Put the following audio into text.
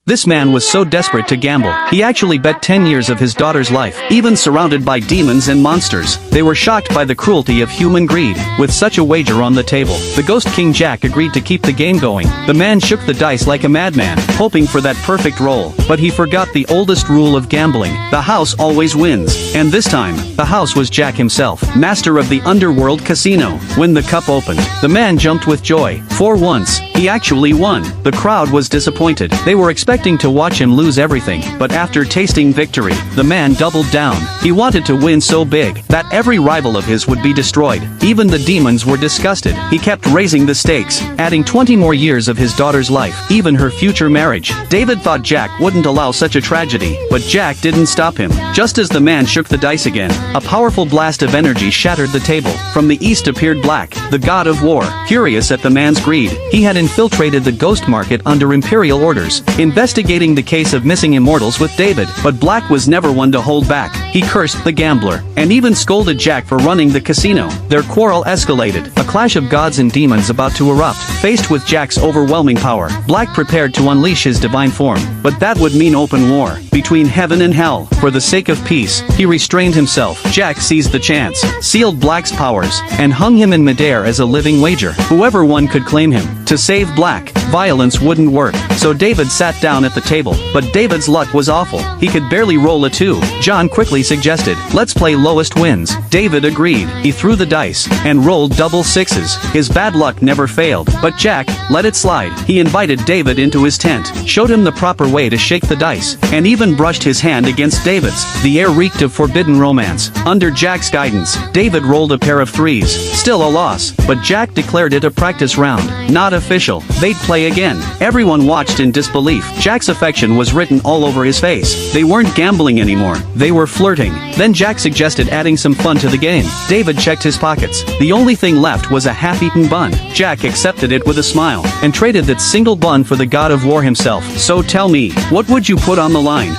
This man was so desperate to gamble, he actually bet 10 years of his daughter's life, even surrounded by demons and monsters. They were shocked by the cruelty of human greed. With such a wager on the table, the Ghost King Jack agreed to keep the game going. The man shook the dice like a madman, hoping for that perfect roll. But he forgot the oldest rule of gambling: the house always wins. And this time, the house was Jack himself, master of the underworld casino. When the cup opened, the man jumped with joy. For once, he actually won. The crowd was disappointed. They were expecting to watch him lose everything, but after tasting victory, the man doubled down. He wanted to win so big that every rival of his would be destroyed. Even the demons were disgusted. He kept raising the stakes, adding 20 more years of his daughter's life, even her future marriage. David thought Jack wouldn't allow such a tragedy, but Jack didn't stop him. Just as the man shook the dice again, a powerful blast of energy shattered the table. From the east appeared Black, the god of war. Furious at the man's greed, he had infiltrated the ghost market under imperial orders, investigating the case of missing immortals with David. But Black was never one to hold back. He cursed the gambler, and even scolded Jack for running the casino. Their quarrel escalated, a clash of gods and demons about to erupt. Faced with Jack's overwhelming power, Black prepared to unleash his divine form, but that would mean open war between heaven and hell. For the sake of peace, he restrained himself. Jack seized the chance, sealed Black's powers, and hung him in midair as a living wager. Whoever won could claim him. To save Black, violence wouldn't work, so David sat down at the table. But David's luck was awful. He could barely roll a 2. John quickly suggested, "Let's play lowest wins." David agreed. He threw the dice and rolled double sixes. His bad luck never failed, but Jack let it slide. He invited David into his tent, showed him the proper way to shake the dice, and even brushed his hand against David's. The air reeked of forbidden romance. Under Jack's guidance, David rolled a pair of 3s. Still a loss, but Jack declared it a practice round, not official. They'd play again. Everyone watched in disbelief. Jack's affection was written all over his face. They weren't gambling anymore. They were flirting. Then Jack suggested adding some fun to the game. David checked his pockets. The only thing left was a half-eaten bun. Jack accepted it with a smile, and traded that single bun for the god of war himself. "So tell me, what would you put on the line?"